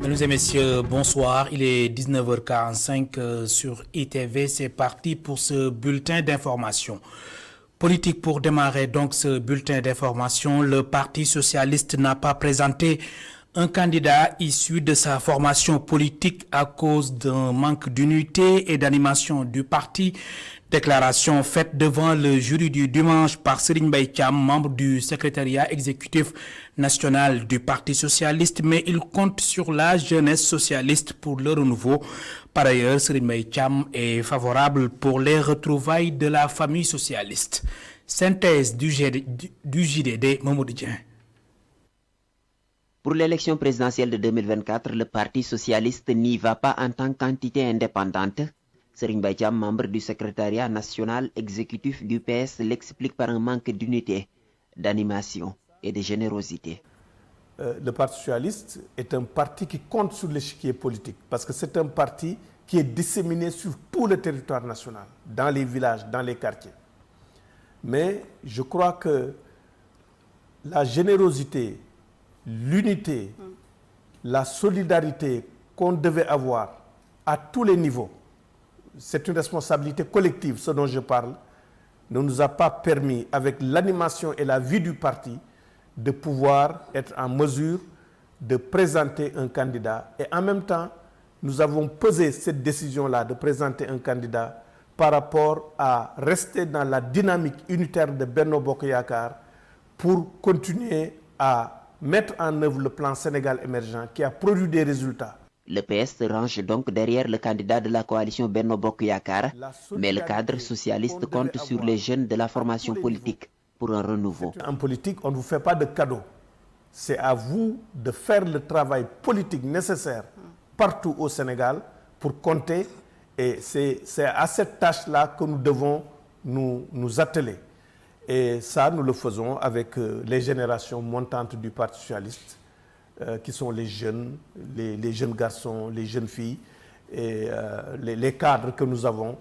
Mesdames et messieurs, bonsoir. Il est 19h45 sur ITV. C'est parti pour ce bulletin d'information. Politique pour démarrer donc ce bulletin d'information. Le Parti socialiste n'a pas présenté un candidat issu de sa formation politique à cause d'un manque d'unité et d'animation du parti. Déclaration faite devant le jury du dimanche par Serigne Mbaye Thiam, membre du secrétariat exécutif national du Parti socialiste, mais il compte sur la jeunesse socialiste pour le renouveau. Par ailleurs, Serigne Mbaye Thiam est favorable pour les retrouvailles de la famille socialiste. Synthèse du JDD, Mamadou Dieng. Pour l'élection présidentielle de 2024, le Parti socialiste n'y va pas en tant qu'entité indépendante. Serigne Mbaye Thiam, membre du secrétariat national exécutif du PS, l'explique par un manque d'unité, d'animation et de générosité. Le Parti socialiste est un parti qui compte sur l'échiquier politique parce que c'est un parti qui est disséminé sur tout le territoire national, dans les villages, dans les quartiers. Mais je crois que la générosité, l'unité, la solidarité qu'on devait avoir à tous les niveaux, c'est une responsabilité collective, ce dont je parle, ne nous a pas permis, avec l'animation et la vie du parti, de pouvoir être en mesure de présenter un candidat. Et en même temps, nous avons pesé cette décision-là de présenter un candidat par rapport à rester dans la dynamique unitaire de Benno Bokk Yakaar pour continuer à mettre en œuvre le plan Sénégal émergent qui a produit des résultats. Le PS se range donc derrière le candidat de la coalition Benno Bokk Yakaar, mais le cadre socialiste compte sur les jeunes de la formation politique pour un renouveau. En politique, on ne vous fait pas de cadeau. C'est à vous de faire le travail politique nécessaire partout au Sénégal pour compter. Et c'est à cette tâche-là que nous devons nous atteler. Et ça, nous le faisons avec les générations montantes du Parti socialiste, qui sont les jeunes garçons, les jeunes filles, et les cadres que nous avons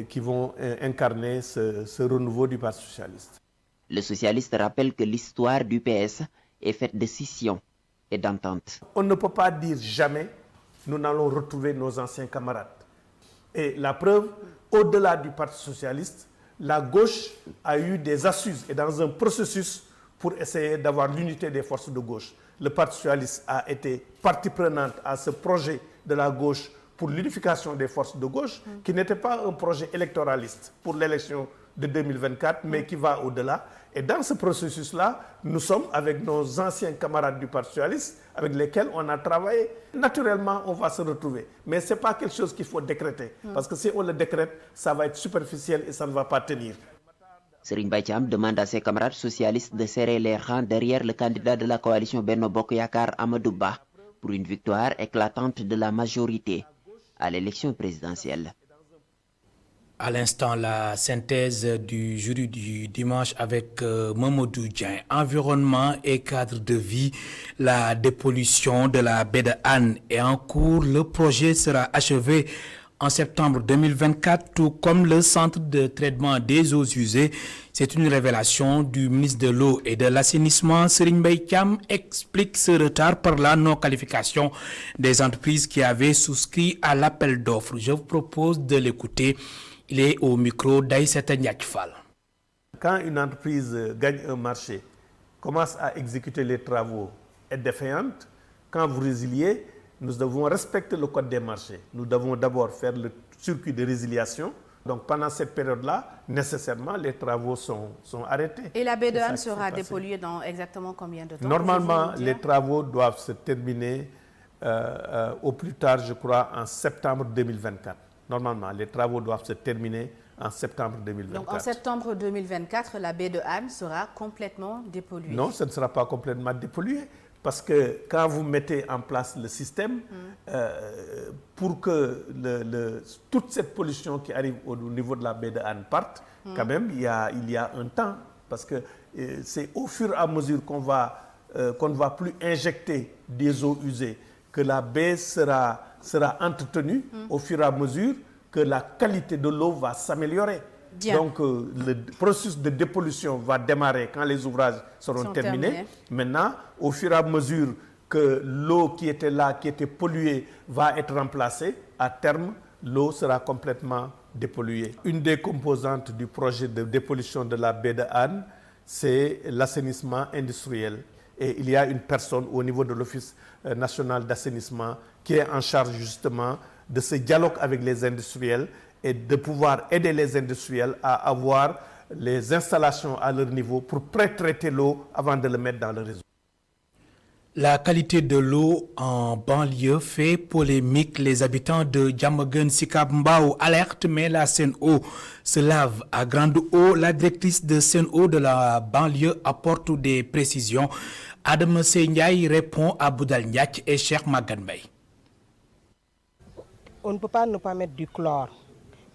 qui vont incarner ce renouveau du Parti socialiste. Le socialiste rappelle que l'histoire du PS est faite de scission et d'entente. On ne peut pas dire jamais nous n'allons retrouver nos anciens camarades. Et la preuve, au-delà du Parti socialiste, la gauche a eu des assises et dans un processus pour essayer d'avoir l'unité des forces de gauche. Le Parti socialiste a été partie prenante à ce projet de la gauche pour l'unification des forces de gauche, qui n'était pas un projet électoraliste pour l'élection de 2024, mais qui va au-delà. Et dans ce processus-là, nous sommes avec nos anciens camarades du Parti socialiste, avec lesquels on a travaillé. Naturellement, on va se retrouver. Mais ce n'est pas quelque chose qu'il faut décréter. Parce que si on le décrète, ça va être superficiel et ça ne va pas tenir. Serigne Mbaye Thiam demande à ses camarades socialistes de serrer les rangs derrière le candidat de la coalition Benno Bokk Yakaar, Amadou Ba, pour une victoire éclatante de la majorité à l'élection présidentielle. À l'instant, la synthèse du jury du dimanche avec Mamadou Dieng. Environnement et cadre de vie, la dépollution de la baie de Hann est en cours. Le projet sera achevé en septembre 2024, tout comme le centre de traitement des eaux usées. C'est une révélation du ministre de l'eau et de l'assainissement. Serigne Mbaye Thiam explique ce retard par la non-qualification des entreprises qui avaient souscrit à l'appel d'offres. Je vous propose de l'écouter. Il est au micro d'Aïssata Ndiaye Fall. Quand une entreprise gagne un marché, commence à exécuter les travaux, est défaillante, quand vous résiliez, nous devons respecter le code des marchés. Nous devons d'abord faire le circuit de résiliation. Donc pendant cette période-là, nécessairement, les travaux sont arrêtés. Et la baie de Hann sera dépolluée dans exactement combien de temps? Normalement, les travaux doivent se terminer au plus tard, je crois, en septembre 2024. Normalement, les travaux doivent se terminer en septembre 2024. Donc en septembre 2024, la baie de Hann sera complètement dépolluée? Non, ce ne sera pas complètement dépollué. Parce que quand vous mettez en place le système, pour que toute cette pollution qui arrive au niveau de la baie de Hann parte, quand même, il y a un temps. Parce que c'est au fur et à mesure qu'on ne va plus injecter des eaux usées, que la baie sera entretenue, au fur et à mesure que la qualité de l'eau va s'améliorer. Bien. Donc le processus de dépollution va démarrer quand les ouvrages seront terminés. Maintenant, au fur et à mesure que l'eau qui était là, qui était polluée, va être remplacée. À terme, l'eau sera complètement dépolluée. Une des composantes du projet de dépollution de la baie de Hann, c'est l'assainissement industriel. Et il y a une personne au niveau de l'Office national d'assainissement qui est en charge justement de ce dialogue avec les industriels et de pouvoir aider les industriels à avoir les installations à leur niveau pour pré-traiter l'eau avant de le mettre dans le réseau. La qualité de l'eau en banlieue fait polémique. Les habitants de Diamaguène Sicap Mbao alertent, mais la Sen'Eau se lave à grande eau. La directrice de Sen'Eau de la banlieue apporte des précisions. Adam Ndiaye répond à Boudal Ndiaye et Cheikh Maguette Mbaye. On ne peut pas ne pas mettre du chlore,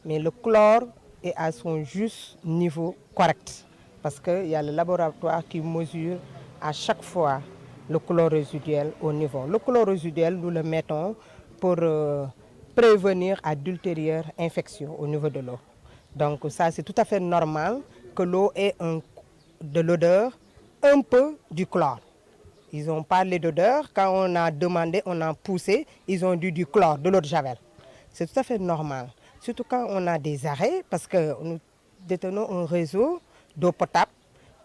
mais le chlore est à son juste niveau correct, parce qu'il y a le laboratoire qui mesure à chaque fois le chlore résiduel au niveau. Le chlore résiduel, nous le mettons pour prévenir à d'ultérieures infections au niveau de l'eau. Donc ça, c'est tout à fait normal que l'eau ait de l'odeur, un peu du chlore. Ils ont parlé d'odeur, quand on a demandé, on a poussé, ils ont dit du chlore, de l'eau de Javel. C'est tout à fait normal, surtout quand on a des arrêts, parce que nous détenons un réseau d'eau potable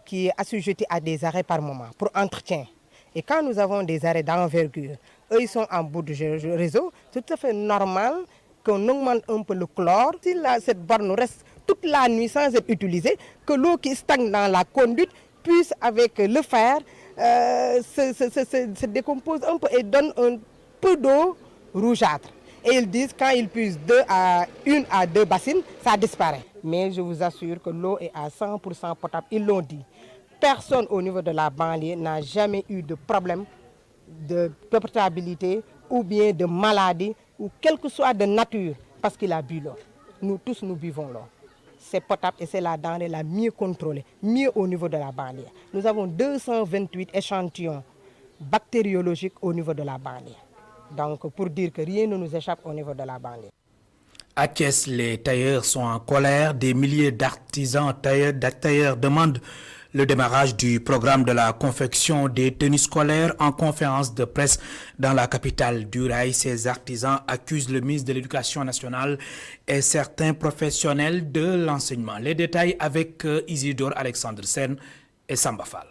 qui est assujetti à des arrêts par moment pour entretien. Et quand nous avons des arrêts d'envergure, eux ils sont en bout de réseau, c'est tout à fait normal qu'on augmente un peu le chlore. Si cette borne reste toute la nuit sans être utilisée, que l'eau qui stagne dans la conduite puisse, avec le fer, se décompose un peu et donne un peu d'eau rougeâtre. Et ils disent quand ils puissent une à deux bassines, ça disparaît. Mais je vous assure que l'eau est à 100% potable, ils l'ont dit. Personne au niveau de la banlieue n'a jamais eu de problème de potabilité ou bien de maladie ou quelle que soit de nature parce qu'il a bu l'eau. Nous tous, nous buvons l'eau. C'est potable et c'est la denrée la mieux contrôlée, mieux au niveau de la banlieue. Nous avons 228 échantillons bactériologiques au niveau de la banlieue. Donc pour dire que rien ne nous échappe au niveau de la banlieue. À Thiès, les tailleurs sont en colère. Des milliers d'artisans tailleurs demandent le démarrage du programme de la confection des tenues scolaires. En conférence de presse dans la capitale du Rail, ces artisans accusent le ministre de l'Éducation nationale et certains professionnels de l'enseignement. Les détails avec Isidore Alexandre Sen et Samba Fall.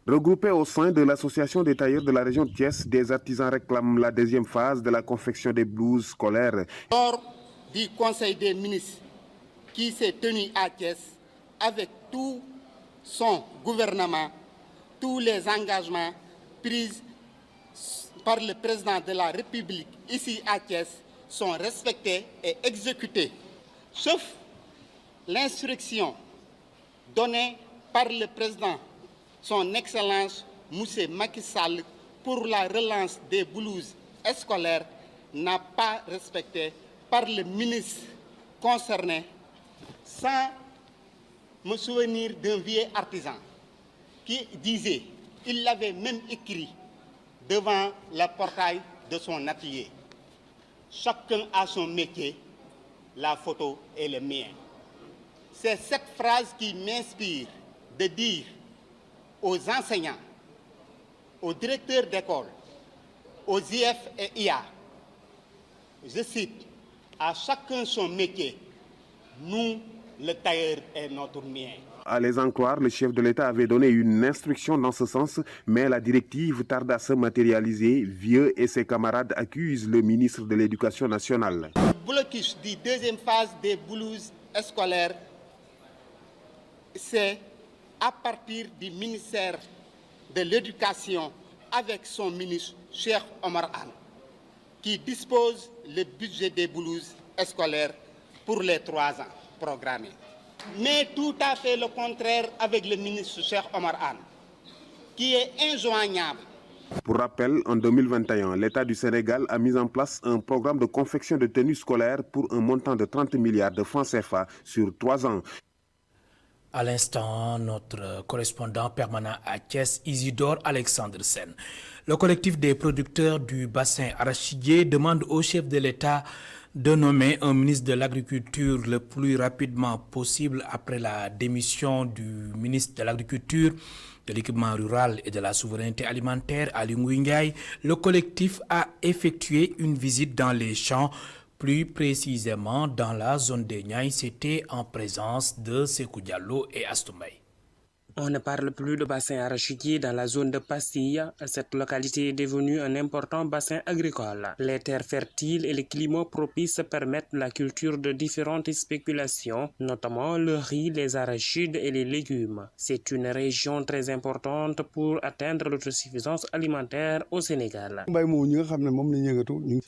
Regroupés au sein de l'association des tailleurs de la région de Thiès, des artisans réclament la deuxième phase de la confection des blouses scolaires. Lors du Conseil des ministres qui s'est tenu à Thiès avec tout son gouvernement, tous les engagements pris par le président de la République ici à Thiès sont respectés et exécutés, sauf l'instruction donnée par le président, son Excellence M. Macky Sall, pour la relance des blouses scolaires n'a pas respecté par le ministre concerné, sans me souvenir d'un vieux artisan qui disait, il l'avait même écrit devant le portail de son atelier: chacun a son métier, la photo est le mien. C'est cette phrase qui m'inspire de dire aux enseignants, aux directeurs d'école, aux IF et IA, je cite, à chacun son métier, nous, le tailleur est notre mien. À les en croire, le chef de l'État avait donné une instruction dans ce sens, mais la directive tarde à se matérialiser. Vieux et ses camarades accusent le ministre de l'Éducation nationale. Le blocus de deuxième phase des blouses scolaires, c'est à partir du ministère de l'Éducation avec son ministre Cheikh Omar Anne, qui dispose le budget des blouses scolaires pour les 3 ans programmés. Mais tout à fait le contraire avec le ministre Cheikh Omar Anne, qui est injoignable. Pour rappel, en 2021, l'État du Sénégal a mis en place un programme de confection de tenues scolaires pour un montant de 30 milliards de francs CFA sur 3 ans. À l'instant, notre correspondant permanent à Thiès, Isidore Alexandre Sen. Le collectif des producteurs du bassin arachidier demande au chef de l'État de nommer un ministre de l'Agriculture le plus rapidement possible après la démission du ministre de l'Agriculture, de l'équipement rural et de la souveraineté alimentaire, Aly Ngouille Ndiaye. Le collectif a effectué une visite dans les champs, plus précisément dans la zone des Niayes. C'était en présence de Sékou Diallo et Astou-Mbaye. On ne parle plus de bassin arachidier dans la zone de Pastille. Cette localité est devenue un important bassin agricole. Les terres fertiles et les climats propices permettent la culture de différentes spéculations, notamment le riz, les arachides et les légumes. C'est une région très importante pour atteindre l'autosuffisance alimentaire au Sénégal.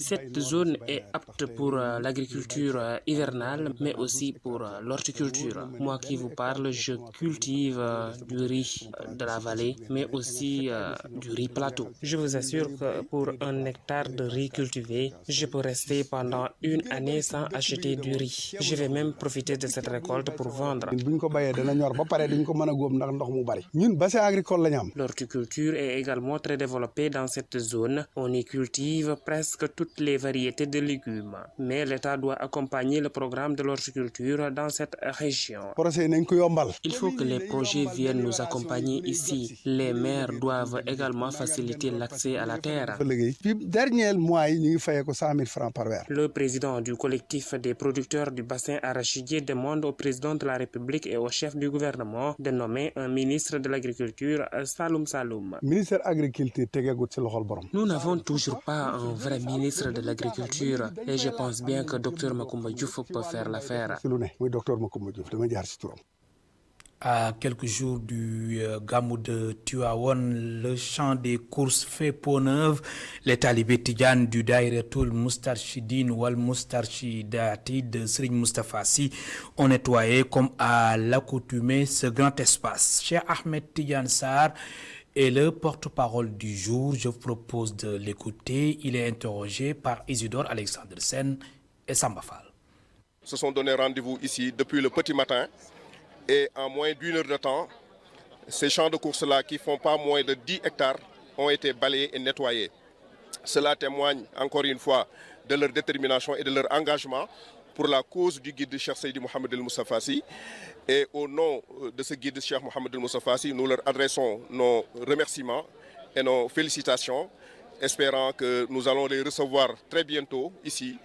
Cette zone est apte pour l'agriculture hivernale, mais aussi pour l'horticulture. Moi qui vous parle, je cultive du riz de la vallée, mais aussi du riz plateau. Je vous assure que pour un hectare de riz cultivé, je peux rester pendant une année sans acheter du riz. Je vais même profiter de cette récolte pour vendre. L'horticulture est également très développée dans cette zone. On y cultive presque toutes les variétés de légumes. Mais l'État doit accompagner le programme de l'horticulture dans cette région. Il faut que les projets viennent nous accompagner ici. Les maires doivent également faciliter l'accès à la terre. Le président du collectif des producteurs du bassin arachidier demande au président de la République et au chef du gouvernement de nommer un ministre de l'Agriculture, Saloum Saloum. Nous n'avons toujours pas un vrai ministre de l'Agriculture et je pense bien que Dr Macoumba Diouf peut faire l'affaire. À quelques jours du Gamou de Tivaouane, le champ des courses fait peau neuve. Les talibés Tidjane du Daïretoul Moustarchidine Wal Moustarchidati de Serigne Moustapha Sy ont nettoyé comme à l'accoutumée ce grand espace. Cheikh Ahmed Tidiane Sarr est le porte-parole du jour. Je vous propose de l'écouter. Il est interrogé par Isidore Alexandre Sen et Samba Fall. Se sont donné rendez-vous ici depuis le petit matin. Et en moins d'une heure de temps, ces champs de courses-là, qui font pas moins de 10 hectares, ont été balayés et nettoyés. Cela témoigne encore une fois de leur détermination et de leur engagement pour la cause du guide Cheikh Seydi Mohamed El Moustapha Sy. Et au nom de ce guide Cheikh Mohamed El Moustapha Sy, nous leur adressons nos remerciements et nos félicitations, espérant que nous allons les recevoir très bientôt ici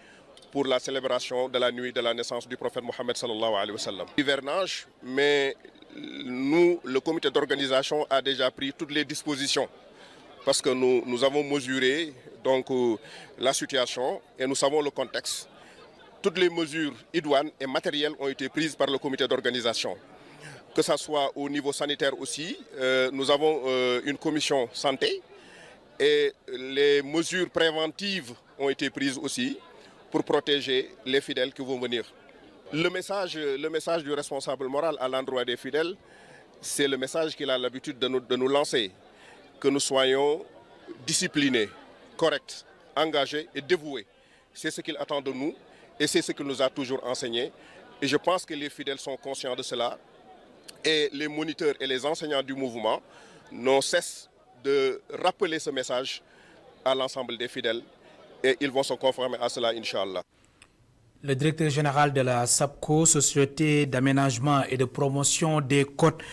pour la célébration de la nuit de la naissance du prophète Mohammed sallallahu alayhi wa sallam. Hivernage, mais nous, le comité d'organisation a déjà pris toutes les dispositions parce que nous avons mesuré donc, la situation et nous savons le contexte. Toutes les mesures idoines et matérielles ont été prises par le comité d'organisation. Que ce soit au niveau sanitaire aussi, nous avons une commission santé et les mesures préventives ont été prises aussi pour protéger les fidèles qui vont venir. Le message du responsable moral à l'endroit des fidèles, c'est le message qu'il a l'habitude de nous lancer, que nous soyons disciplinés, corrects, engagés et dévoués. C'est ce qu'il attend de nous et c'est ce qu'il nous a toujours enseigné. Et je pense que les fidèles sont conscients de cela et les moniteurs et les enseignants du mouvement n'ont cesse de rappeler ce message à l'ensemble des fidèles. Et ils vont se conformer à cela, Inch'Allah. Le directeur général de la SAPCO, Société d'aménagement et de promotion des côtes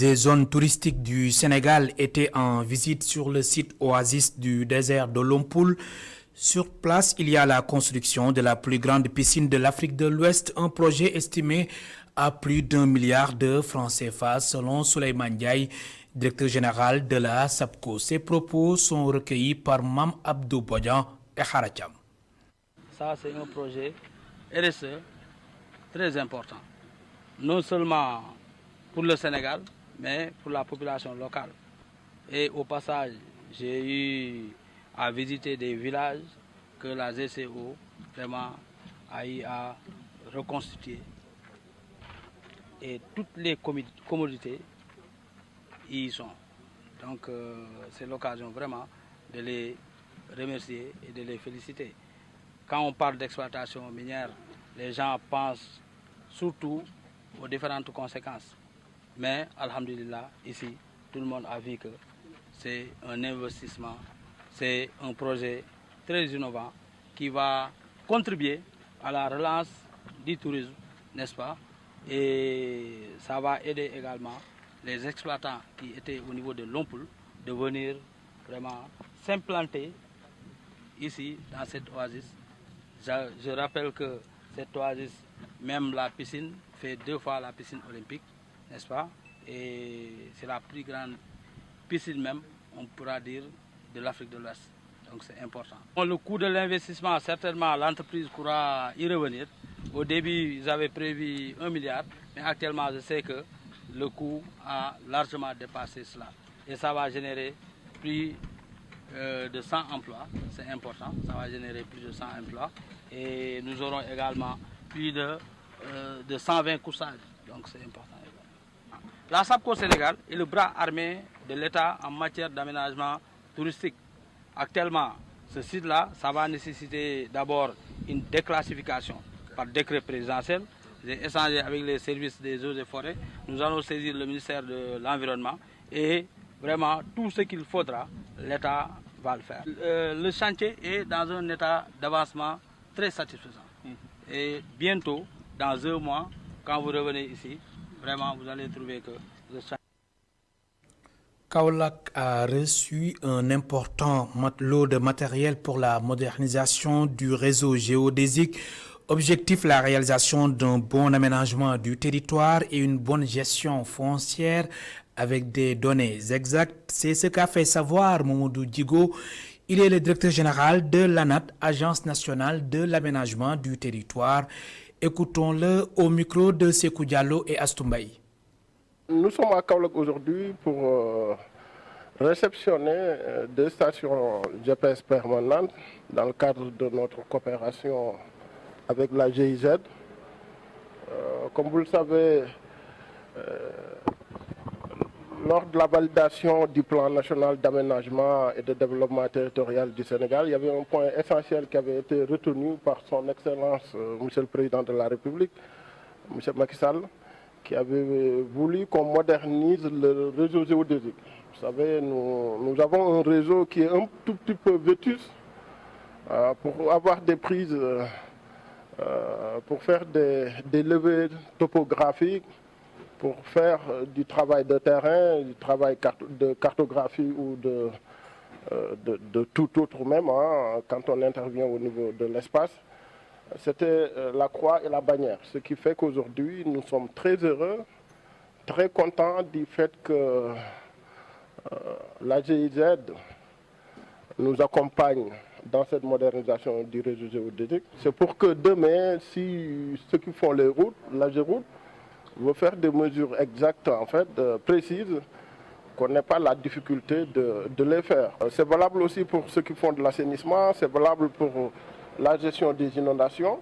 et zones touristiques du Sénégal, était en visite sur le site Oasis du désert de Lompoul. Sur place, il y a la construction de la plus grande piscine de l'Afrique de l'Ouest, un projet estimé à plus d'1 milliard de francs CFA, selon Souleymane Ndiaye, directeur général de la SAPCO. Ces propos sont recueillis par Mam Abdou Bodian et Haracham. Ça, c'est un projet RSE très important, non seulement pour le Sénégal, mais pour la population locale. Et au passage, j'ai eu à visiter des villages que la GCO vraiment a eu à reconstituer. Et toutes les commodités y sont. Donc c'est l'occasion vraiment de les remercier et de les féliciter. Quand on parle d'exploitation minière, les gens pensent surtout aux différentes conséquences. Mais, alhamdulillah, ici, tout le monde a vu que c'est un investissement, c'est un projet très innovant qui va contribuer à la relance du tourisme, n'est-ce pas? Et ça va aider également les exploitants qui étaient au niveau de Lompoul de venir vraiment s'implanter ici dans cette oasis. Je rappelle que cette oasis, même la piscine, fait 2 fois la piscine olympique, n'est-ce pas? Et c'est la plus grande piscine même, on pourra dire, de l'Afrique de l'Ouest. Donc c'est important. Bon, le coût de l'investissement, certainement, l'entreprise pourra y revenir. Au début, ils avaient prévu 1 milliard, mais actuellement, je sais que le coût a largement dépassé cela. Et ça va générer plus de 100 emplois, c'est important, ça va générer plus de 100 emplois. Et nous aurons également plus de 120 coursages, donc c'est important. La SAPCO Sénégal est le bras armé de l'État en matière d'aménagement touristique. Actuellement, ce site-là, ça va nécessiter d'abord une déclassification par décret présidentiel. J'ai échangé avec les services des eaux et forêts. Nous allons saisir le ministère de l'Environnement et vraiment tout ce qu'il faudra, l'État va le faire. Le chantier est dans un état d'avancement très satisfaisant. Et bientôt, dans 1 mois, quand vous revenez ici, vraiment vous allez trouver que le chantier... Kaolack a reçu un important lot de matériel pour la modernisation du réseau géodésique. Objectif, la réalisation d'un bon aménagement du territoire et une bonne gestion foncière avec des données exactes. C'est ce qu'a fait savoir Mamadou Djigo. Il est le directeur général de l'ANAT, Agence nationale de l'aménagement du territoire. Écoutons-le au micro de Sékou Diallo et Astumbaï. Nous sommes à Kaolack aujourd'hui pour réceptionner 2 stations GPS permanentes dans le cadre de notre coopération avec la GIZ. Comme vous le savez, lors de la validation du plan national d'aménagement et de développement territorial du Sénégal, il y avait un point essentiel qui avait été retenu par son Excellence, Monsieur le Président de la République, Monsieur Macky Sall, qui avait voulu qu'on modernise le réseau géodésique. Vous savez, nous avons un réseau qui est un tout petit peu vétuste pour avoir des prises, pour faire des levées topographiques, pour faire du travail de terrain, du travail de cartographie ou de tout autre même, quand on intervient au niveau de l'espace. C'était la croix et la bannière, ce qui fait qu'aujourd'hui, nous sommes très heureux, très contents du fait que la GIZ nous accompagne dans cette modernisation du réseau géodésique. C'est pour que demain, si ceux qui font les routes, la GEROUTE, veut faire des mesures exactes, en fait, précises, qu'on n'ait pas la difficulté de les faire. C'est valable aussi pour ceux qui font de l'assainissement, c'est valable pour la gestion des inondations,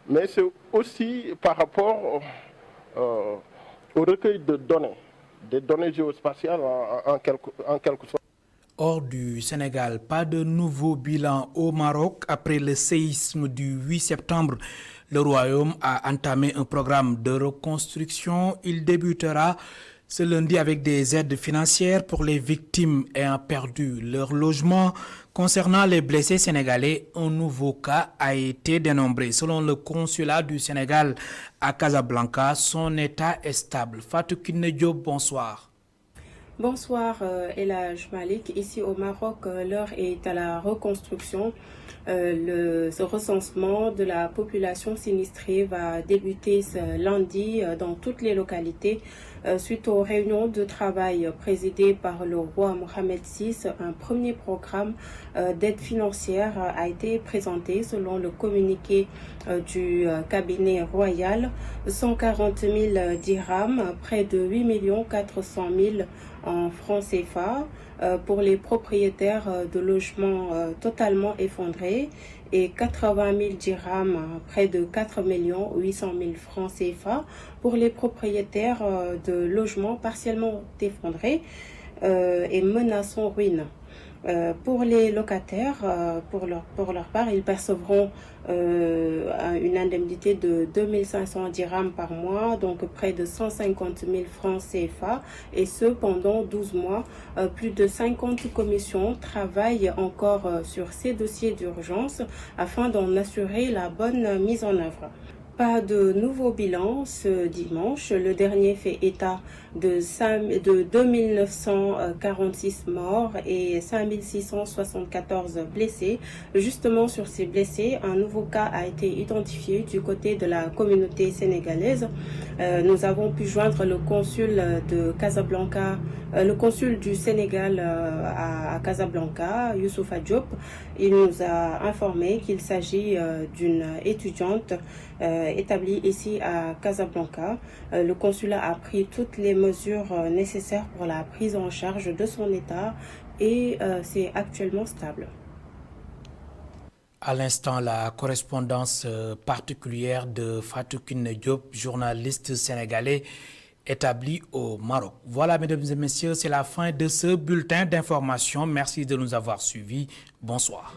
mais c'est aussi par rapport au recueil de données, des données géospatiales en quelque sorte. Hors du Sénégal, pas de nouveau bilan au Maroc. Après le séisme du 8 septembre, le Royaume a entamé un programme de reconstruction. Il débutera ce lundi avec des aides financières pour les victimes ayant perdu leur logement. Concernant les blessés sénégalais, un nouveau cas a été dénombré. Selon le consulat du Sénégal à Casablanca, son état est stable. Fatou Kiné Diop, bonsoir. Bonsoir Elhaj Malik. Ici au Maroc, l'heure est à la reconstruction. Ce recensement de la population sinistrée va débuter ce lundi dans toutes les localités. Suite aux réunions de travail présidées par le roi Mohamed VI, un premier programme d'aide financière a été présenté selon le communiqué du cabinet royal. 140 000 dirhams, près de 8 400 000 en francs CFA pour les propriétaires de logements totalement effondrés et 80 000 dirhams, près de 4 800 000 francs CFA pour les propriétaires de logements partiellement effondrés et menaçant ruine. Pour les locataires, pour leur part, ils percevront une indemnité de 2500 dirhams par mois, donc près de 150 000 francs CFA, et ce pendant 12 mois. Plus de 50 commissions travaillent encore sur ces dossiers d'urgence afin d'en assurer la bonne mise en œuvre. Pas de nouveau bilan ce dimanche. Le dernier fait état de 2946 morts et 5674 blessés. Justement, sur ces blessés, un nouveau cas a été identifié du côté de la communauté sénégalaise. Nous avons pu joindre le consul de Casablanca, le consul du Sénégal à Casablanca, Youssoufa Diop. Il nous a informé qu'il s'agit d'une étudiante établie ici à Casablanca. Le consulat a pris toutes les mesures nécessaires pour la prise en charge de son état et c'est actuellement stable. À l'instant, la correspondance particulière de Fatou Kiné Diop, journaliste sénégalais établi au Maroc. Voilà, mesdames et messieurs, c'est la fin de ce bulletin d'information. Merci de nous avoir suivis. Bonsoir.